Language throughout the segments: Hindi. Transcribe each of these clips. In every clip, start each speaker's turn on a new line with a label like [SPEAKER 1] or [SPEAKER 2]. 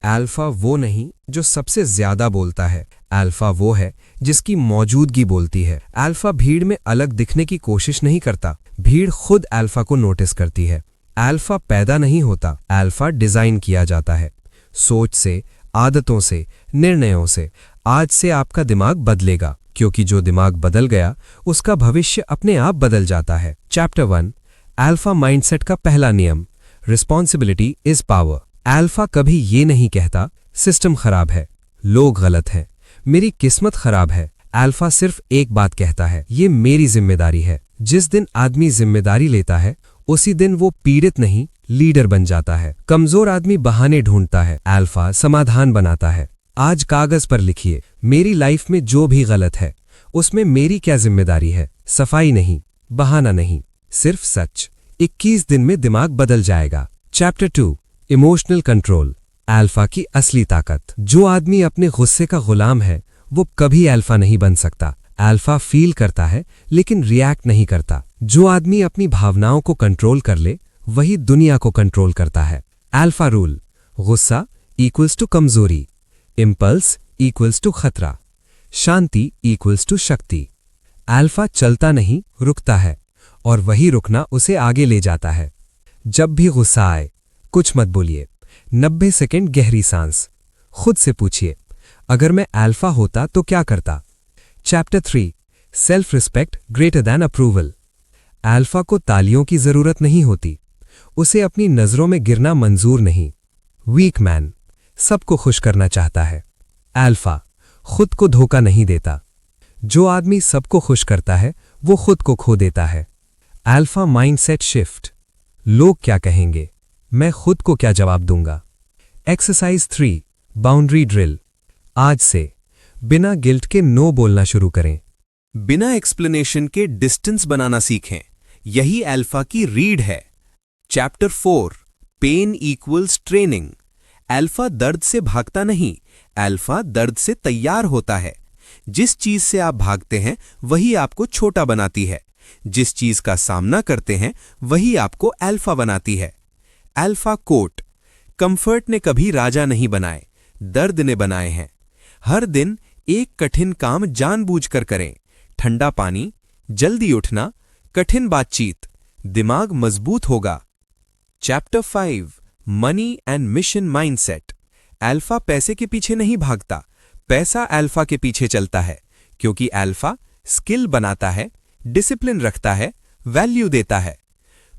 [SPEAKER 1] अल्फा वो नहीं जो सबसे ज्यादा बोलता है, अल्फा वो है जिसकी मौजूदगी बोलती है। अल्फा भीड़ में अलग दिखने की कोशिश नहीं करता, भीड़ खुद अल्फा को नोटिस करती है। अल्फा पैदा नहीं होता, अल्फा डिजाइन किया जाता है। सोच से, आदतों से, निर्णयों से। आज से आपका दिमाग बदलेगा, क्योंकि जो दिमाग बदल गया उसका भविष्य अपने आप बदल जाता है। चैप्टर 1 अल्फा माइंडसेट का पहला नियम, रिस्पॉन्सिबिलिटी इज पावर। अल्फा कभी ये नहीं कहता सिस्टम खराब है, लोग गलत हैं, मेरी किस्मत खराब है। अल्फा सिर्फ एक बात कहता है, ये मेरी जिम्मेदारी है। जिस दिन आदमी जिम्मेदारी लेता है उसी दिन वो पीड़ित नहीं, लीडर बन जाता है। कमजोर आदमी बहाने ढूंढता है, अल्फा समाधान बनाता है। आज कागज पर लिखिए, मेरी लाइफ में जो भी गलत है उसमें मेरी क्या जिम्मेदारी है। सफाई नहीं, बहाना नहीं, सिर्फ सच। 21 दिन में दिमाग बदल जाएगा। चैप्टर 2 इमोशनल कंट्रोल, अल्फा की असली ताकत। जो आदमी अपने गुस्से का गुलाम है वो कभी अल्फा नहीं बन सकता। अल्फा फील करता है लेकिन रिएक्ट नहीं करता। जो आदमी अपनी भावनाओं को कंट्रोल कर ले वही दुनिया को कंट्रोल करता है। अल्फा रूल, गुस्सा इक्वल्स टू कमजोरी, इंपल्स इक्वल्स टू खतरा, शांति इक्वल्स टू शक्ति। अल्फा चलता नहीं, रुकता है, और वही रुकना उसे आगे ले जाता है। जब भी गुस्सा आए कुछ मत बोलिए, 90 सेकंड गहरी सांस। खुद से पूछिए, अगर मैं अल्फा होता तो क्या करता। Chapter 3 self respect greater than approval. Alpha को तालियों की जरूरत नहीं होती, उसे अपनी नजरों में गिरना मंजूर नहीं। वीक मैन सबको खुश करना चाहता है, अल्फा खुद को धोखा नहीं देता। जो आदमी सबको खुश करता है वो खुद को खो देता है। अल्फा माइंडसेट शिफ्ट, लोग क्या कहेंगे, मैं खुद को क्या जवाब दूंगा। Exercise 3 boundary drill. आज से बिना गिल्ट के नो बोलना शुरू करें।
[SPEAKER 2] बिना एक्सप्लेनेशन के डिस्टेंस बनाना सीखें, यही अल्फा की रीड है। Chapter 4 pain equals training. Alpha दर्द से भागता नहीं, अल्फा दर्द से तैयार होता है। जिस चीज से आप भागते हैं वही आपको छोटा बनाती है, जिस चीज का सामना करते हैं वही आपको अल्फा बनाती है। अल्फा कोट, कंफर्ट ने कभी राजा नहीं बनाए, दर्द ने बनाए हैं। हर दिन एक कठिन काम जानबूझकर करें, ठंडा पानी, जल्दी उठना, कठिन बातचीत, दिमाग मजबूत होगा। Chapter 5 money and mission mindset. Alpha पैसे के पीछे नहीं भागता, पैसा अल्फा के पीछे चलता है, क्योंकि अल्फा स्किल बनाता है, डिसिप्लिन रखता है, वैल्यू देता है।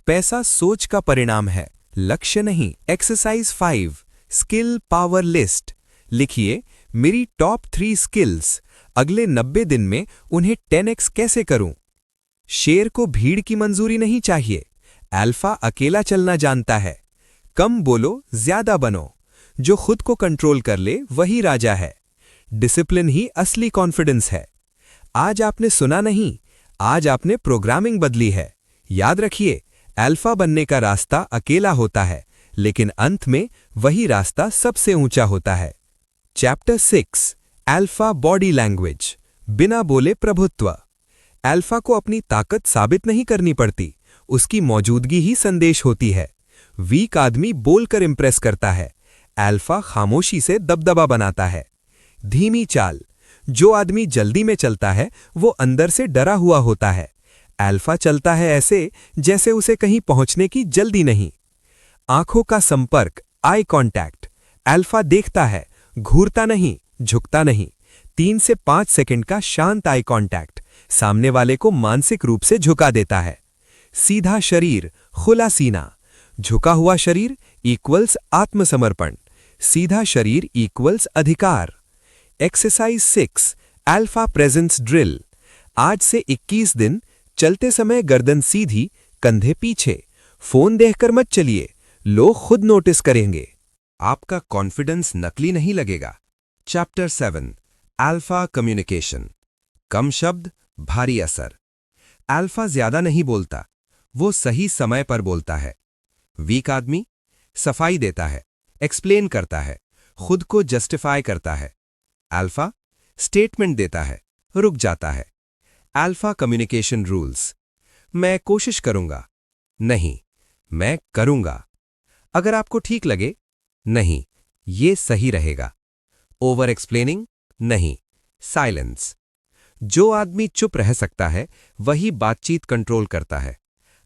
[SPEAKER 2] पैसा सोच का परिणाम है, लक्ष्य नहीं। Exercise 5 skill power list. लिखिए, मेरी टॉप 3 स्किल्स, अगले 90 दिन में उन्हें 10x कैसे करूं। शेर को भीड़ की मंजूरी नहीं चाहिए, अल्फा अकेला चलना जानता है। कम बोलो, ज्यादा बनो। जो खुद को कंट्रोल कर ले वही राजा है। डिसिप्लिन ही असली कॉन्फिडेंस है। आज आपने सुना नहीं, आज आपने प्रोग्रामिंग बदली है। याद रखिए, अल्फा बनने का रास्ता अकेला होता है, लेकिन अंत में वही रास्ता सबसे ऊंचा होता है। चैप्टर 6 अल्फा बॉडी लैंग्वेज, बिना बोले प्रभुत्व। अल्फा को अपनी ताकत साबित नहीं करनी पड़ती, उसकी मौजूदगी ही संदेश होती है। वीक आदमी बोलकर इंप्रेस करता है, अल्फा खामोशी से दबदबा बनाता है। धीमी चाल, जो आदमी जल्दी में चलता है वो अंदर से डरा हुआ होता है। अल्फा चलता है ऐसे जैसे उसे कहीं पहुंचने की जल्दी नहीं। आंखों का संपर्क, आई कांटेक्ट। अल्फा देखता है, घूरता नहीं, झुकता नहीं। 3 से 5 सेकंड का शांत आई कांटेक्ट सामने वाले को मानसिक रूप से झुका देता है। सीधा शरीर, खुला सीना। झुका हुआ शरीर इक्वल्स आत्मसमर्पण, सीधा शरीर इक्वल्स अधिकार। Exercise 6 alpha presence drill. आज से 21 दिन चलते समय गर्दन सीधी, कंधे पीछे। फोन देखकर मत चलिए, लोग खुद नोटिस करेंगे। आपका कॉन्फिडेंस नकली नहीं लगेगा। Chapter 7 alpha communication. कम शब्द, भारी असर। अल्फा ज्यादा नहीं बोलता, वो सही समय पर बोलता है। वीक आदमी सफाई देता है, एक्सप्लेन करता है, खुद को जस्टिफाई करता है। अल्फा स्टेटमेंट देता है, रुक जाता है। अल्फा कम्युनिकेशन रूल्स, मैं कोशिश करूंगा, नहीं, मैं करूंगा। अगर आपको ठीक लगे, नहीं,
[SPEAKER 1] ये सही रहेगा। ओवर एक्सप्लेनिंग नहीं, साइलेंस। जो आदमी चुप रह सकता है वही बातचीत कंट्रोल करता है।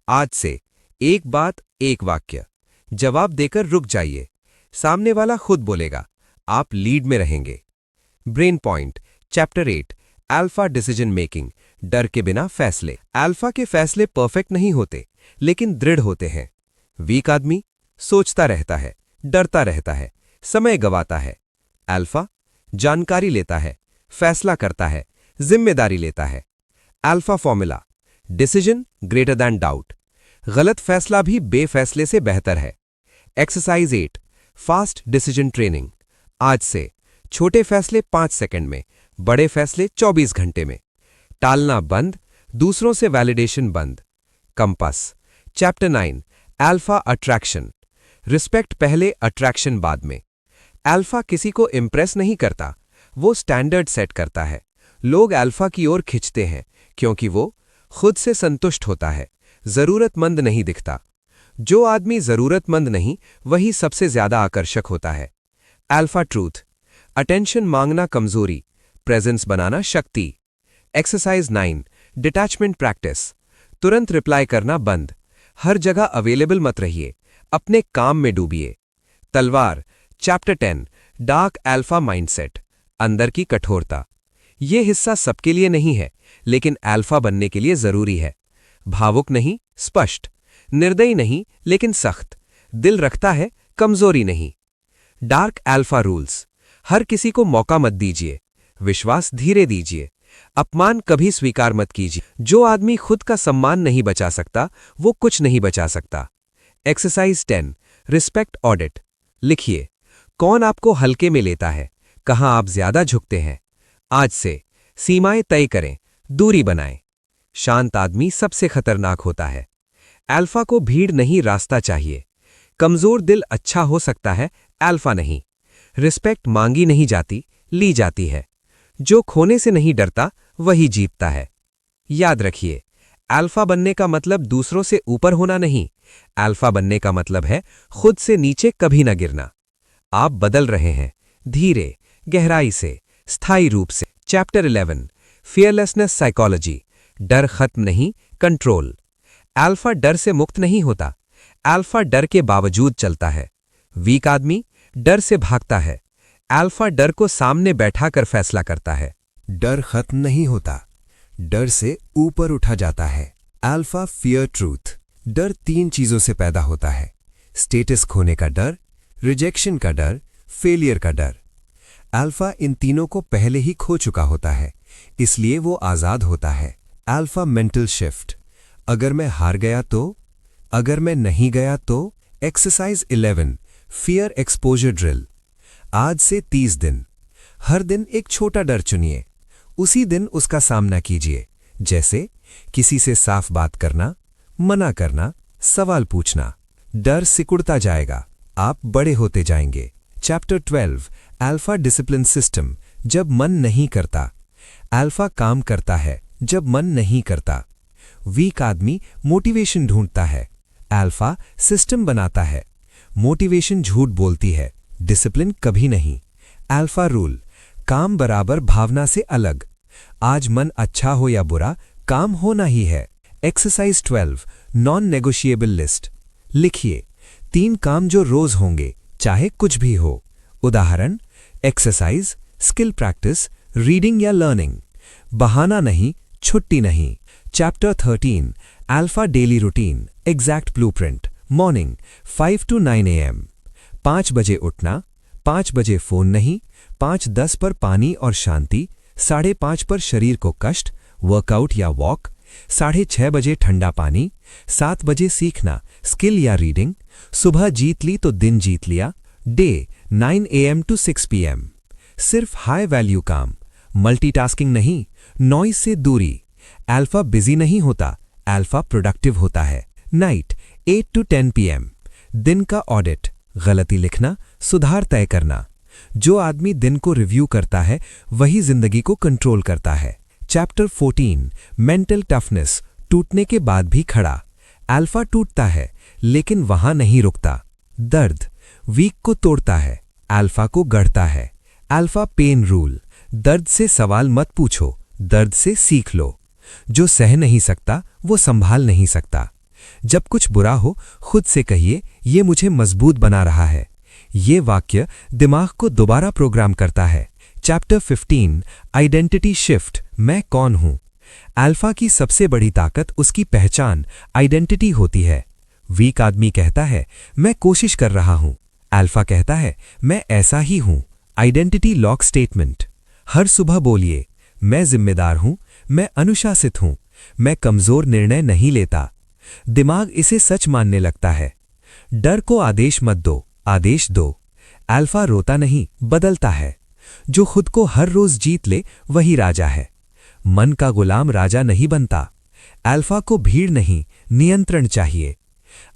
[SPEAKER 1] आज से एक बात एक वाक्य, जवाब देकर रुक जाइए। सामने वाला खुद बोलेगा, आप लीड में रहेंगे। Brain point, chapter 8, alpha decision making, डर के बिना फैसले। अल्फा के फैसले परफेक्ट नहीं होते, लेकिन दृढ़ होते हैं। वीक आदमी सोचता रहता है, डरता रहता है, समय गवाता है। अल्फा जानकारी लेता है, फैसला करता है, जिम्मेदारी लेता है। Alpha formula, decision greater than doubt, गलत फैसला भी बेफैसले से बेहतर है। Exercise 8, fast decision training. आज से छोटे फैसले 5 सेकंड में, बड़े फैसले 24 घंटे में। टालना बंद, दूसरों से वैलिडेशन बंद। Compass, chapter 9, alpha attraction, respect पहले, अट्रैक्शन बाद में। अल्फा किसी को इंप्रेस नहीं करता, वो स्टैंडर्ड सेट करता है। लोग अल्फा की ओर खिंचते हैं क्योंकि वो खुद से संतुष्ट होता है, जरूरतमंद नहीं दिखता। जो आदमी जरूरतमंद नहीं, वही सबसे ज्यादा आकर्षक होता है। अल्फा ट्रूथ, अटेंशन मांगना कमजोरी, प्रेजेंस बनाना शक्ति। एक्सरसाइज 9, डिटैचमेंट प्रैक्टिस, तुरंत रिप्लाई करना बंद। हर जगह अवेलेबल मत रहिए, अपने काम में डूबिए। तलवार, चैप्टर 10, डार्क अल्फा माइंडसेट, अंदर की कठोरता। ये हिस्सा सबके लिए नहीं है, लेकिन अल्फा बनने के लिए जरूरी है। भावुक नहीं, स्पष्ट, निर्दयी नहीं, लेकिन सख्त, दिल रखता है, कमजोरी नहीं। डार्क अल्फा रूल्स, हर किसी को मौका मत दीजिए, विश्वास धीरे दीजिए, अपमान कभी स्वीकार मत कीजिए। जो आदमी खुद का सम्मान नहीं बचा सकता, वो कुछ नहीं बचा सकता। एक्सरसाइज 10, रिस्पेक्ट ऑडिट, लिखिए, कौन आपको हल्के में लेता है, कहां आप ज्यादा झुकते हैं। आज से सीमाएं तय करें, दूरी बनाएं। शांत आदमी सबसे खतरनाक होता है। अल्फा को भीड़ नहीं, रास्ता चाहिए। कमजोर दिल अच्छा हो सकता है, अल्फा नहीं। रिस्पेक्ट मांगी नहीं जाती, ली जाती है। जो खोने से नहीं डरता, वही जीतता है। याद रखिए, अल्फा बनने का मतलब दूसरों से ऊपर होना नहीं, अल्फा बनने का मतलब है खुद से नीचे कभी न गिरना। आप बदल रहे हैं, धीरे, गहराई से, स्थायी रूप से। चैप्टर 11, फियरलेसनेस साइकोलॉजी, डर खत्म नहीं, कंट्रोल। अल्फा डर से मुक्त नहीं होता, अल्फा डर के बावजूद चलता है। वीक आदमी डर से भागता है, अल्फा डर को सामने बैठाकर फैसला करता है।
[SPEAKER 2] डर खत्म नहीं होता, डर से ऊपर उठा जाता है। अल्फा फियर ट्रूथ, डर 3 चीजों से पैदा होता है: स्टेटस खोने का डर, रिजेक्शन का डर, फेलियर का डर। अल्फा इन तीनों को पहले ही खो चुका होता है, इसलिए वो आजाद होता है। अल्फा मेंटल शिफ्ट, अगर मैं हार गया तो, अगर मैं नहीं गया तो। Exercise 11, fear exposure drill. आज से 30 दिन, हर दिन एक छोटा डर चुनिए, उसी दिन उसका सामना कीजिए। जैसे किसी से साफ बात करना, मना करना, सवाल पूछना। डर सिकुड़ता जाएगा, आप बड़े होते जाएंगे। चैप्टर 12, अल्फा डिसिप्लिन सिस्टम, जब मन नहीं करता। अल्फा काम करता है जब मन नहीं करता। वीक आदमी मोटिवेशन ढूंढता है, अल्फा सिस्टम बनाता है। मोटिवेशन झूठ बोलती है, डिसिप्लिन कभी नहीं। अल्फा रूल, काम बराबर भावना से अलग। आज मन अच्छा हो या बुरा, काम होना ही है। एक्सरसाइज 12, नॉन नेगोशिएबल लिस्ट, लिखिए 3 काम जो रोज होंगे, चाहे कुछ भी हो। उदाहरण, एक्सरसाइज, स्किल प्रैक्टिस, रीडिंग या लर्निंग। बहाना नहीं, छुट्टी नहीं। Chapter 13, alpha daily routine, exact blueprint. Morning 5 to 9 AM, 5 बजे उठना, 5 बजे फोन नहीं, 5:10 पर पानी और शांति, 5:30 पर शरीर को कष्ट, वर्कआउट या वॉक, 6:30 बजे ठंडा पानी, 7 बजे सीखना, स्किल या रीडिंग। सुबह जीत ली तो दिन जीत लिया। डे 9 AM to 6 PM, सिर्फ हाई वैल्यू काम, मल्टीटास्किंग नहीं, नॉइज से दूरी। अल्फा बिजी नहीं होता, अल्फा प्रोडक्टिव होता है। नाइट 8 to 10 PM, दिन का ऑडिट, गलती लिखना, सुधार तय करना। जो आदमी दिन को रिव्यू करता है, वही जिंदगी को कंट्रोल करता है। चैप्टर 14, मेंटल टफनेस, टूटने के बाद भी खड़ा। अल्फा टूटता है, लेकिन वहां नहीं रुकता। दर्द वीक को तोड़ता है,
[SPEAKER 1] अल्फा को गढ़ता है। अल्फा पेन रूल, दर्द से सवाल मत पूछो, दर्द से सीख लो। जो सह नहीं सकता वो संभाल नहीं सकता। जब कुछ बुरा हो खुद से कहिए, ये मुझे मजबूत बना रहा है। ये वाक्य दिमाग को दोबारा प्रोग्राम करता है। चैप्टर 15 आइडेंटिटी शिफ्ट, मैं कौन हूं। अल्फा की सबसे बड़ी ताकत उसकी पहचान, आइडेंटिटी होती है। वीक आदमी कहता है मैं कोशिश कर रहा हूं। अल्फा कहता है मैं ऐसा ही हूं। Identity lock statement. हर सुबह बोलिए मैं जिम्मेदार हूं, मैं अनुशासित हूं, मैं कमजोर निर्णय नहीं लेता। दिमाग इसे सच मानने लगता है। डर को आदेश मत दो, आदेश दो। अल्फा रोता नहीं, बदलता है। जो खुद को हर रोज जीत ले वही राजा है। मन का गुलाम राजा नहीं बनता। अल्फा को भीड़ नहीं, नियंत्रण चाहिए।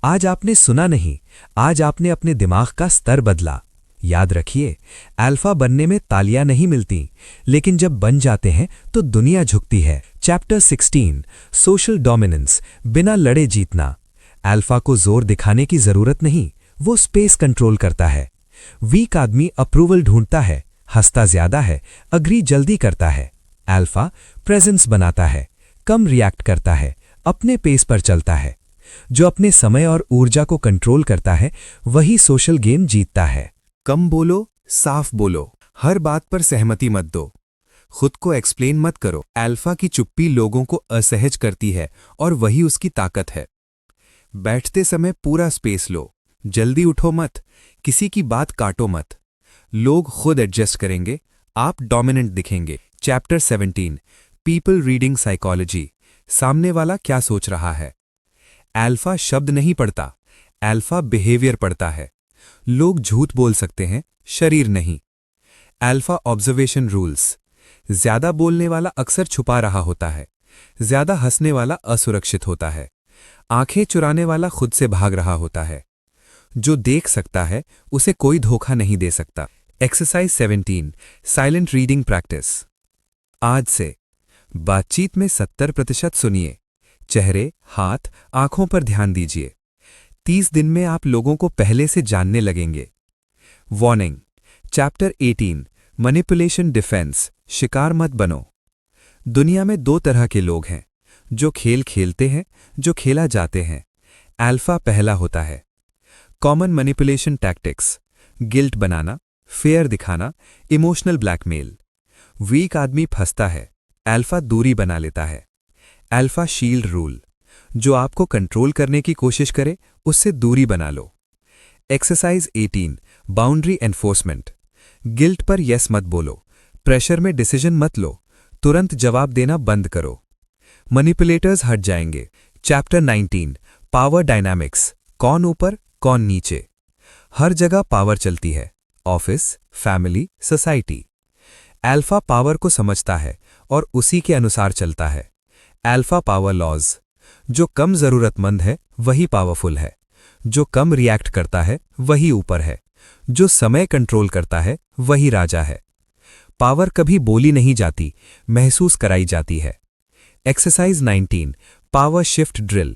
[SPEAKER 1] आज आपने सुना नहीं, आज आपने अपने दिमाग का स्तर बदला। याद रखिए, अल्फा बनने में तालियां नहीं मिलती, लेकिन जब बन जाते हैं तो दुनिया झुकती है। चैप्टर 16 सोशल डोमिनेंस, बिना लड़े जीतना। अल्फा को जोर दिखाने की जरूरत नहीं, वो स्पेस कंट्रोल करता है। वीक आदमी अप्रूवल ढूंढता है, हंसता ज्यादा है, अग्री जल्दी करता है। अल्फा प्रेजेंस बनाता है, कम रिएक्ट करता है, अपने पेस पर चलता है। जो अपने समय और ऊर्जा को कंट्रोल करता है वही सोशल गेम जीतता है।
[SPEAKER 2] कम बोलो, साफ बोलो, हर बात पर सहमति मत दो, खुद को एक्सप्लेन मत करो। अल्फा की चुप्पी लोगों को असहज करती है और वही उसकी ताकत है। बैठते समय पूरा स्पेस लो, जल्दी उठो मत, किसी की बात काटो मत। लोग खुद एडजस्ट करेंगे, आप डोमिनेंट दिखेंगे। चैप्टर 17 पीपल रीडिंग साइकोलॉजी, सामने वाला क्या सोच रहा है। अल्फा शब्द नहीं पढ़ता, अल्फा बिहेवियर पढ़ता है। लोग झूठ बोल सकते हैं, शरीर नहीं। अल्फा ऑब्जर्वेशन रूल्स, ज्यादा बोलने वाला अक्सर छुपा रहा होता है, ज्यादा हंसने वाला असुरक्षित होता है, आंखें चुराने वाला खुद से भाग रहा होता है। जो देख सकता है उसे कोई धोखा नहीं दे सकता। Exercise 17 silent reading practice. आज से बातचीत में 70% सुनिए, चेहरे, हाथ, आंखों पर ध्यान दीजिए। 30 दिन में आप लोगों को पहले से जानने लगेंगे। वार्निंग, चैप्टर 18 मैनिपुलेशन डिफेंस, शिकार मत बनो। दुनिया में 2 तरह के लोग हैं, जो खेल खेलते हैं, जो खेला जाते हैं। अल्फा पहला होता है। कॉमन मैनिपुलेशन टैक्टिक्स, गिल्ट बनाना, फेयर दिखाना, इमोशनल ब्लैकमेल। वीक आदमी फंसता है, अल्फा दूरी बना लेता है। अल्फा शील्ड रूल, जो आपको कंट्रोल करने की कोशिश करे उससे दूरी बना लो। एक्सरसाइज 18 बाउंड्री एनफोर्समेंट, गिल्ट पर यस मत बोलो, प्रेशर में डिसीजन मत लो, तुरंत जवाब देना बंद करो। मैनिपुलेटर्स हट जाएंगे। चैप्टर 19 पावर डायनामिक्स, कौन ऊपर कौन नीचे। हर जगह पावर चलती है, office, family, society. Alpha power को समझता है और उसी के अनुसार चलता है। अल्फा पावर लॉज, जो कम जरूरतमंद है वही पावरफुल है, जो कम रिएक्ट करता है वही ऊपर है, जो समय कंट्रोल करता है वही राजा है। पावर कभी बोली नहीं जाती, महसूस कराई जाती है। Exercise 19 power shift drill,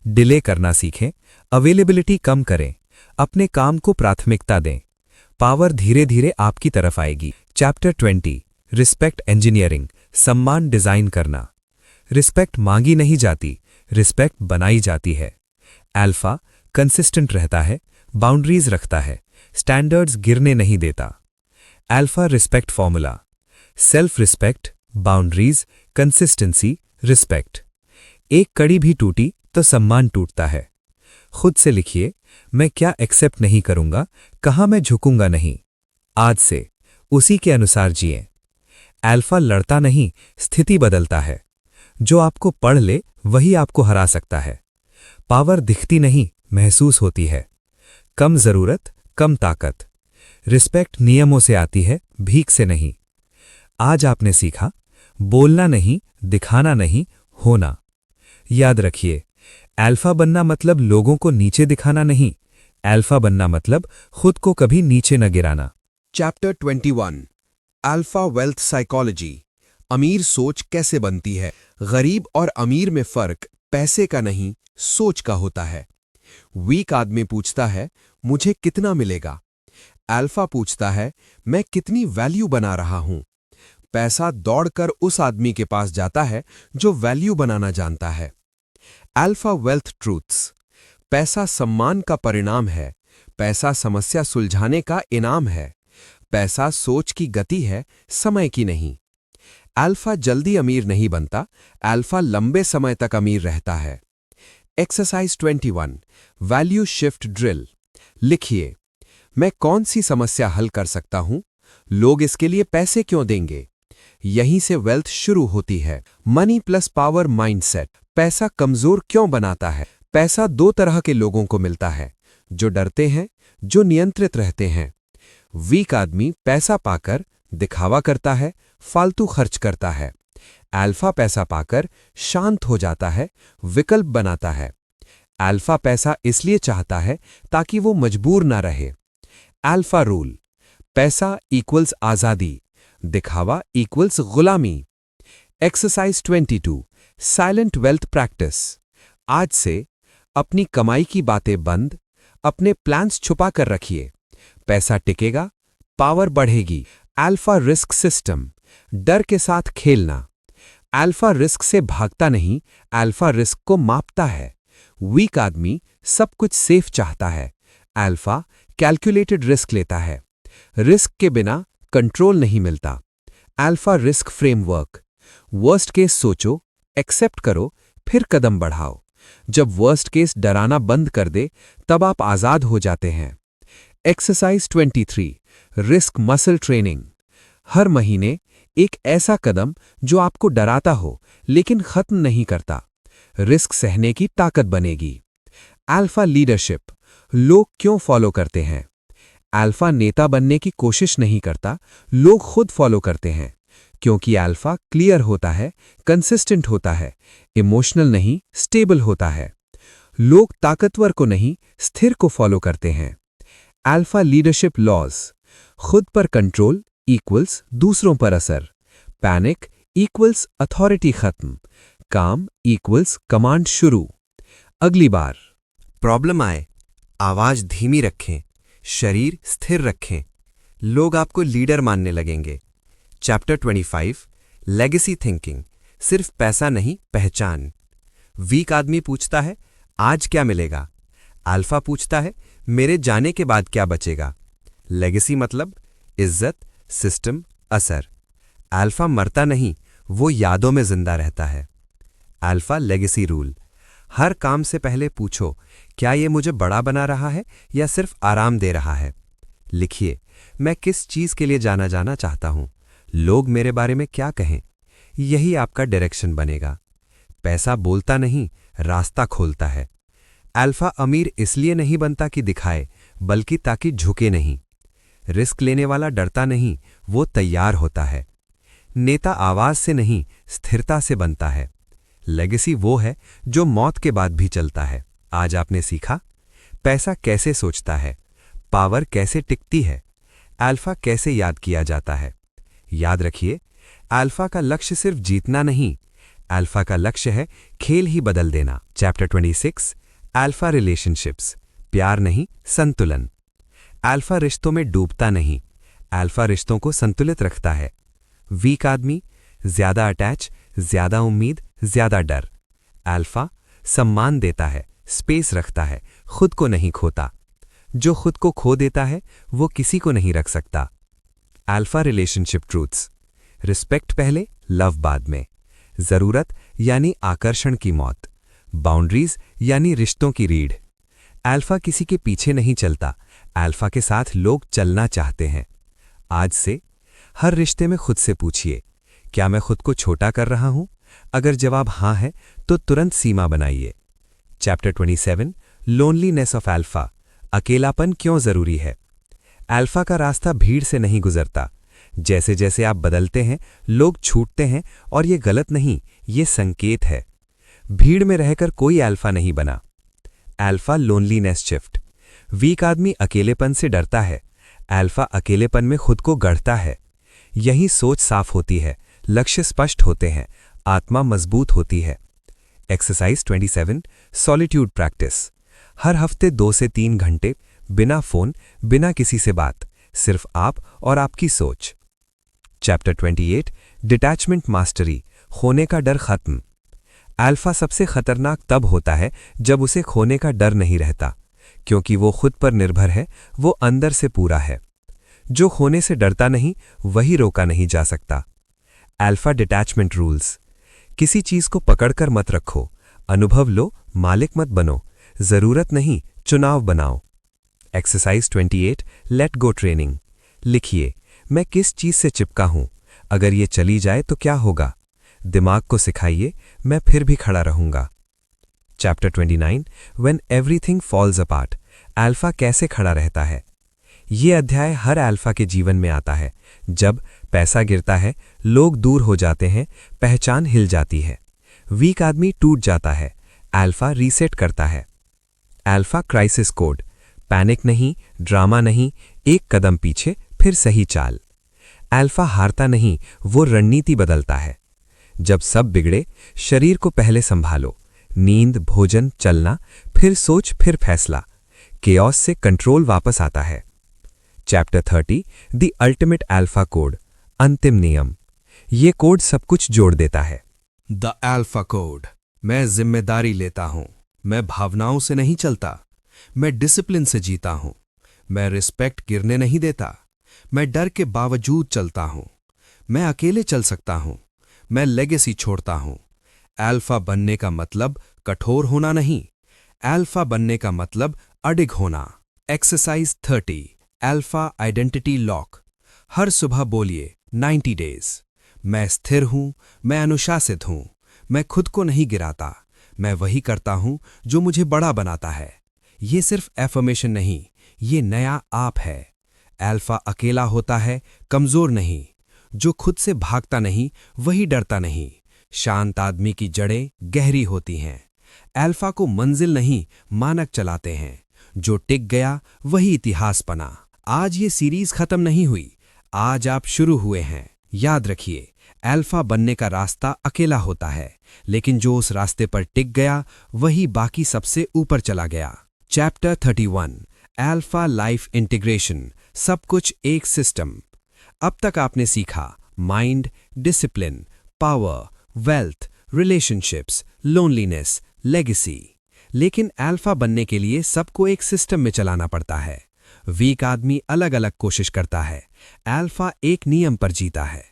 [SPEAKER 2] delay करना सीखें, अवेलेबिलिटी कम करें, अपने काम को प्राथमिकता दें। पावर धीरे धीरे आपकी तरफ आएगी। चैप्टर 20 रिस्पेक्ट इंजीनियरिंग, सम्मान डिजाइन करना। रिस्पेक्ट मांगी नहीं जाती, रिस्पेक्ट बनाई जाती है। अल्फा कंसिस्टेंट रहता है, बाउंड्रीज रखता है, स्टैंडर्ड्स गिरने नहीं देता। Alpha respect formula, self respect, boundaries, consistency, respect. एक कड़ी भी टूटी तो सम्मान टूटता है। खुद से लिखिए, मैं क्या एक्सेप्ट नहीं करूंगा, कहां मैं झुकूंगा नहीं। आज से उसी के अनुसार जिए। अल्फा लड़ता नहीं, स्थिति बदलता है। जो आपको पढ़ ले वही आपको हरा सकता है। पावर दिखती नहीं, महसूस होती है। कम जरूरत, कम ताकत। रिस्पेक्ट नियमों से आती है, भीख से नहीं। आज आपने सीखा, बोलना नहीं, दिखाना नहीं, होना। याद रखिए, अल्फा बनना मतलब लोगों को नीचे दिखाना नहीं, अल्फा बनना मतलब खुद को कभी नीचे न गिराना।
[SPEAKER 1] चैप्टर 21 अल्फा वेल्थ साइकोलॉजी, अमीर सोच कैसे बनती है। गरीब और अमीर में फर्क पैसे का नहीं, सोच का होता है। वीक आदमी पूछता है मुझे कितना मिलेगा। अल्फा पूछता है, मैं कितनी वैल्यू बना रहा हूं? पैसा दौड़कर उस आदमी के पास जाता है जो वैल्यू बनाना जानता है। Alpha wealth truths. पैसा सम्मान का परिणाम है। पैसा समस्या सुलझाने का इनाम है। पैसा सोच की गति है, समय की नहीं। अल्फा जल्दी अमीर नहीं बनता, अल्फा लंबे समय तक अमीर रहता है। Exercise 21 value shift drill. लिखिए, मैं कौन सी समस्या हल कर सकता हूं? लोग इसके लिए पैसे क्यों देंगे? यहीं से वेल्थ शुरू होती है। Money plus power mindset. पैसा कमजोर क्यों बनाता है? पैसा दो तरह के लोगों को मिलता है, जो डरते हैं, जो नियंत्रित रहते हैं। वीक आदमी पैसा पाकर दिखावा करता है, फालतू खर्च करता है। अल्फा पैसा पाकर शांत हो जाता है, विकल्प बनाता है। अल्फा पैसा इसलिए चाहता है ताकि वो मजबूर ना रहे। Alpha rule. पैसा इक्वल्स आजादी, दिखावा इक्वल्स गुलामी। Exercise 22 silent wealth practice. आज से अपनी कमाई की बातें बंद, अपने प्लान्स छुपा कर रखिए। पैसा टिकेगा, पावर बढ़ेगी। Alpha risk system. डर के साथ खेलना। अल्फा रिस्क से भागता नहीं, अल्फा रिस्क को मापता है। वीक आदमी सब कुछ सेफ चाहता है, अल्फा कैलकुलेटेड रिस्क लेता है। रिस्क के बिना कंट्रोल नहीं मिलता। Alpha risk framework. Worst case सोचो, एक्सेप्ट करो, फिर कदम बढ़ाओ। जब वर्स्ट केस डराना बंद कर दे, तब आप आजाद हो जाते हैं। Exercise 23 risk muscle training. हर महीने एक ऐसा कदम जो आपको डराता हो लेकिन खत्म नहीं करता। रिस्क सहने की ताकत बनेगी। Alpha leadership. लोग क्यों फॉलो करते हैं? अल्फा नेता बनने की कोशिश नहीं करता, लोग खुद फॉलो करते हैं। क्योंकि अल्फा क्लियर होता है, कंसिस्टेंट होता है, इमोशनल नहीं, स्टेबल होता है। लोग ताकतवर को नहीं, स्थिर को फॉलो करते हैं। Alpha leadership laws. खुद पर कंट्रोल इक्वल्स दूसरों पर असर। पैनिक इक्वल्स अथॉरिटी खत्म। काम इक्वल्स कमांड शुरू। अगली बार
[SPEAKER 2] प्रॉब्लम आए, आवाज धीमी रखें, शरीर स्थिर रखें, लोग आपको लीडर मानने लगेंगे। Chapter 25 legacy thinking. सिर्फ पैसा नहीं, पहचान। वीक आदमी पूछता है, आज क्या मिलेगा? अल्फा पूछता है, मेरे जाने के बाद क्या बचेगा? लेगेसी मतलब इज्जत, सिस्टम, असर। अल्फा मरता नहीं, वो यादों में जिंदा रहता है। Alpha legacy rule. हर काम से पहले पूछो, क्या ये मुझे बड़ा बना रहा है या सिर्फ आराम दे रहा है? लिखिए, मैं किस चीज के लिए जाना चाहता हूं? लोग मेरे बारे में क्या कहें? यही आपका डायरेक्शन बनेगा। पैसा बोलता नहीं, रास्ता खोलता है। अल्फा अमीर इसलिए नहीं बनता कि दिखाए, बल्कि ताकि झुके नहीं। रिस्क लेने वाला डरता नहीं, वो तैयार होता है। नेता आवाज से नहीं, स्थिरता से बनता है। लेगेसी वो है जो मौत के बाद भी चलता है। आज आपने सीखा, पैसा कैसे सोचता है, पावर कैसे टिकती है, अल्फा कैसे याद किया जाता है। याद रखिए, अल्फा का लक्ष्य सिर्फ जीतना नहीं, अल्फा का लक्ष्य है खेल ही बदल देना। Chapter 26 alpha relationships. प्यार नहीं, संतुलन। अल्फा रिश्तों में डूबता नहीं, अल्फा रिश्तों को संतुलित रखता है। वीक आदमी ज्यादा अटैच, ज्यादा उम्मीद, ज्यादा डर। अल्फा सम्मान देता है, स्पेस रखता है, खुद को नहीं खोता। जो खुद को खो देता है वो किसी को नहीं रख सकता। Alpha relationship truths. रिस्पेक्ट पहले, लव बाद में। जरूरत यानी आकर्षण की मौत। बाउंड्रीज यानी रिश्तों की रीढ़। अल्फा किसी के पीछे नहीं चलता, अल्फा के साथ लोग चलना चाहते हैं। आज से हर रिश्ते में खुद से पूछिए, क्या मैं खुद को छोटा कर रहा हूं? अगर जवाब हां है तो तुरंत सीमा बनाइए। Chapter 27 loneliness of alpha. अकेलापन क्यों जरूरी है? अल्फा का रास्ता भीड़ से नहीं गुजरता। जैसे जैसे आप बदलते हैं, लोग छूटते हैं, और ये गलत नहीं, ये संकेत है। भीड़ में रहकर कोई अल्फा नहीं बना। Alpha loneliness shift. वीक आदमी अकेलेपन से डरता है, अल्फा अकेलेपन में खुद को गढ़ता है। यही सोच साफ होती है, लक्ष्य स्पष्ट होते हैं, आत्मा मजबूत होती है। Exercise 27 solitude practice. हर हफ्ते 2 से 3 घंटे बिना फोन, बिना किसी से बात,
[SPEAKER 1] सिर्फ आप और आपकी सोच। चैप्टर 28 डिटैचमेंट मास्टरी, खोने का डर खत्म। अल्फा सबसे खतरनाक तब होता है जब उसे खोने का डर नहीं रहता, क्योंकि वो खुद पर निर्भर है, वो अंदर से पूरा है। जो खोने से डरता नहीं, वही रोका नहीं जा सकता। Alpha detachment rules. किसी चीज को पकड़कर मत रखो, अनुभव लो, मालिक मत बनो। जरूरत नहीं, चुनाव बनाओ। Exercise 28 let go training. लिखिए, मैं किस चीज से चिपका हूं, अगर ये चली जाए तो क्या होगा। दिमाग को सिखाइए, मैं फिर भी खड़ा रहूंगा। Chapter 29 when everything falls apart, alpha कैसे खड़ा रहता है। ये अध्याय हर अल्फा के जीवन में आता है। जब पैसा गिरता है, लोग दूर हो जाते हैं, पहचान हिल जाती है, वीक आदमी टूट जाता है, अल्फा रीसेट करता है। अल्फा क्राइसिस कोड, पैनिक नहीं, ड्रामा नहीं, एक कदम पीछे फिर सही चाल। अल्फा हारता नहीं, वो रणनीति बदलता है। जब सब बिगड़े, शरीर को पहले संभालो, नींद, भोजन, चलना, फिर सोच, फिर फैसला। केओस से कंट्रोल वापस आता है। Chapter 30 the ultimate alpha code, अंतिम नियम। ये कोड सब कुछ जोड़ देता है।
[SPEAKER 2] The alpha code. मैं जिम्मेदारी लेता हूं, मैं भावनाओं से नहीं चलता, मैं डिसिप्लिन से जीता हूं, मैं रिस्पेक्ट गिरने नहीं देता, मैं डर के बावजूद चलता हूं, मैं अकेले चल सकता हूं, मैं लेगेसी छोड़ता हूं। अल्फा बनने का मतलब कठोर होना नहीं, अल्फा बनने का मतलब अडिग होना। Exercise 30 alpha identity lock. हर सुबह बोलिए 90 डेज। मैं स्थिर हूं, मैं अनुशासित हूं, मैं खुद को नहीं गिराता, मैं वही करता हूं जो मुझे बड़ा बनाता है। ये सिर्फ एफर्मेशन नहीं, ये नया आप है। अल्फा अकेला होता है, कमजोर नहीं। जो खुद से भागता नहीं, वही डरता नहीं। शांत आदमी की जड़ें गहरी होती हैं। अल्फा को मंजिल नहीं, मानक चलाते हैं। जो टिक गया वही इतिहास बना। आज ये सीरीज खत्म नहीं हुई, आज आप शुरू हुए हैं। याद रखिए, अल्फा बनने का रास्ता अकेला होता है, लेकिन जो उस रास्ते पर टिक गया वही बाकी सबसे ऊपर चला गया। चैप्टर 31 अल्फा लाइफ इंटीग्रेशन, सब कुछ एक सिस्टम। अब तक आपने सीखा mind, discipline, power, wealth, relationships, loneliness, legacy. लेकिन अल्फा बनने के लिए सबको एक सिस्टम में चलाना पड़ता है। वीक आदमी अलग अलग कोशिश करता है, अल्फा एक नियम पर जीता है।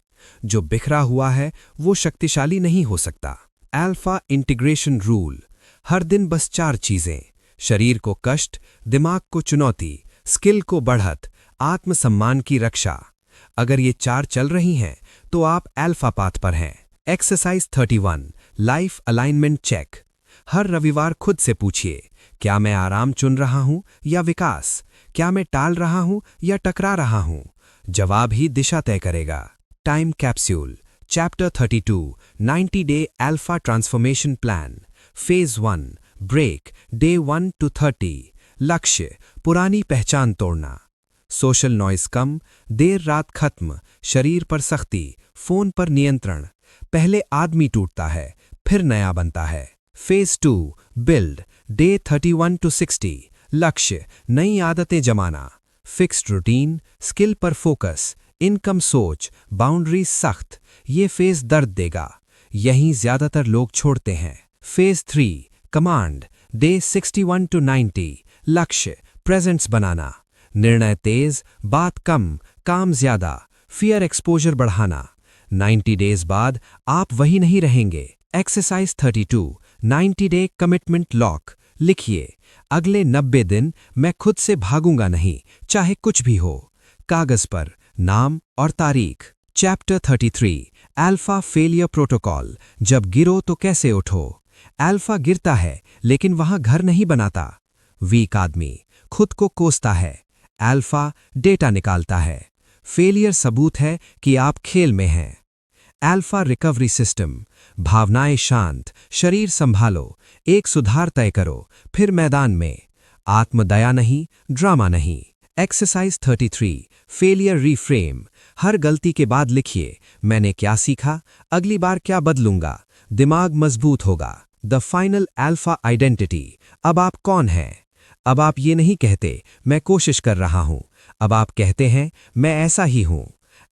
[SPEAKER 2] जो बिखरा हुआ है वो शक्तिशाली नहीं हो सकता। अल्फा इंटीग्रेशन रूल, हर दिन बस 4 चीजें: शरीर को कष्ट, दिमाग को चुनौती, स्किल को बढ़त, आत्मसम्मान की रक्षा। अगर ये 4 चल रही हैं तो आप अल्फा पाथ पर हैं। Exercise 31 life alignment check. हर रविवार खुद से पूछिए, क्या मैं आराम चुन रहा हूं या विकास? क्या मैं टाल रहा हूं या टकरा रहा हूं? जवाब ही दिशा तय करेगा। Time capsule, chapter 32 90 day alpha transformation plan. Phase 1 break, day 1 to 30। लक्ष्य, पुरानी पहचान तोड़ना। सोशल नॉइज कम, देर रात खत्म, शरीर पर सख्ती, फोन पर नियंत्रण। पहले आदमी टूटता है, फिर नया बनता है। Phase 2 build, day 31 to 60। लक्ष्य, नई आदतें जमाना, फिक्स्ड रूटीन, स्किल पर फोकस, इनकम सोच, बाउंड्रीज सख्त। ये फेज दर्द देगा, यहीं ज्यादातर लोग छोड़ते हैं। Phase 3 command, day 61 to 90। लक्ष्य, प्रेजेंट्स बनाना, निर्णय तेज, बात कम, काम ज्यादा, फियर एक्सपोजर बढ़ाना। 90 डेज बाद आप वही नहीं रहेंगे। Exercise 32 90 day commitment lock. लिखिए, अगले 90 दिन मैं खुद से भागूंगा नहीं, चाहे कुछ भी हो। कागज पर नाम और तारीख। चैप्टर 33 अल्फा फेलियर प्रोटोकॉल, जब गिरो तो कैसे उठो। अल्फा गिरता है लेकिन वहां घर नहीं बनाता। वीक आदमी खुद को कोसता है, अल्फा डेटा निकालता है। फेलियर सबूत है कि आप खेल में हैं। अल्फा रिकवरी सिस्टम, भावनाएं शांत, शरीर संभालो, एक सुधार तय करो, फिर मैदान में। आत्मदया नहीं, ड्रामा नहीं। Exercise 33 failure reframe. हर गलती के बाद लिखिए, मैंने क्या सीखा, अगली बार क्या बदलूंगा। दिमाग मजबूत होगा। द फाइनल अल्फा आइडेंटिटी, अब आप कौन हैं? अब आप ये नहीं कहते मैं कोशिश कर रहा हूं,
[SPEAKER 1] अब आप कहते हैं मैं ऐसा ही हूं।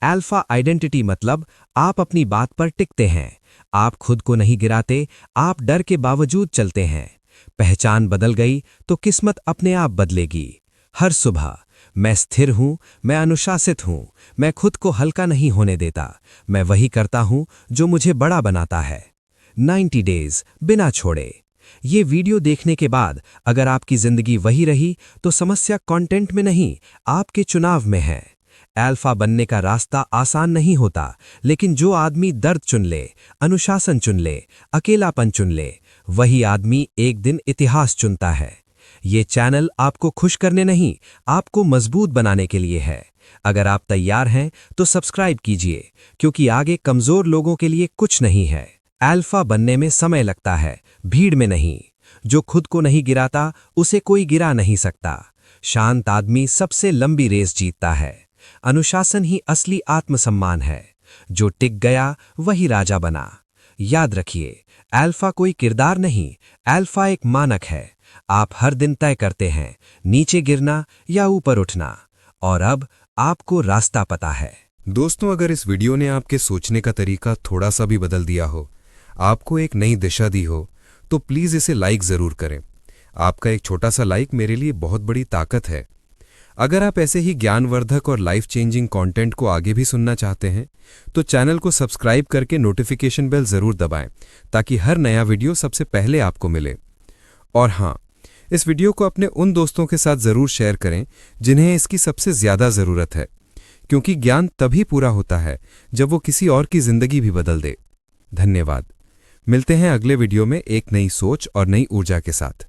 [SPEAKER 1] अल्फा आइडेंटिटी मतलब आप अपनी बात पर टिकते हैं, आप खुद को नहीं गिराते, आप डर के बावजूद चलते हैं। पहचान बदल गई तो किस्मत अपने आप बदलेगी। हर सुबह मैं स्थिर हूं, मैं अनुशासित हूं, मैं खुद को हल्का नहीं होने देता, मैं वही करता हूं जो मुझे बड़ा बनाता है। 90 डेज बिना छोड़े। ये वीडियो देखने के बाद अगर आपकी जिंदगी वही रही तो समस्या कंटेंट में नहीं, आपके चुनाव में है। अल्फा बनने का रास्ता आसान नहीं होता, लेकिन जो आदमी दर्द चुन ले, अनुशासन चुन ले, अकेलापन चुन ले, वही आदमी एक दिन इतिहास चुनता है। ये चैनल आपको खुश करने नहीं, आपको मजबूत बनाने के लिए है। अगर आप तैयार हैं तो सब्सक्राइब कीजिए, क्योंकि आगे कमजोर लोगों के लिए कुछ नहीं है। अल्फा बनने में समय लगता है, भीड़ में नहीं। जो खुद को नहीं गिराता उसे कोई गिरा नहीं सकता। शांत आदमी सबसे लंबी रेस जीतता है। अनुशासन ही असली आत्मसम्मान है। जो टिक गया वही राजा बना। याद रखिए, अल्फा कोई किरदार नहीं, अल्फा एक मानक है। आप हर दिन तय करते हैं नीचे गिरना या ऊपर उठना, और अब आपको रास्ता पता है।
[SPEAKER 2] दोस्तों, अगर इस वीडियो ने आपके सोचने का तरीका थोड़ा सा भी बदल दिया हो, आपको एक नई दिशा दी हो, तो प्लीज़ इसे लाइक ज़रूर करें। आपका एक छोटा सा लाइक मेरे लिए बहुत बड़ी ताकत है। अगर आप ऐसे ही ज्ञानवर्धक और लाइफ चेंजिंग कंटेंट को आगे भी सुनना चाहते हैं, तो चैनल को सब्सक्राइब करके नोटिफिकेशन बेल ज़रूर दबाएं, ताकि हर नया वीडियो सबसे पहले आपको मिले। और हाँ, इस वीडियो को अपने उन दोस्तों के साथ ज़रूर शेयर करें जिन्हें इसकी सबसे ज़्यादा ज़रूरत है, क्योंकि ज्ञान तभी पूरा होता है जब वो किसी और की ज़िंदगी भी बदल दे। धन्यवाद। मिलते हैं अगले वीडियो में एक नई सोच और नई ऊर्जा के साथ।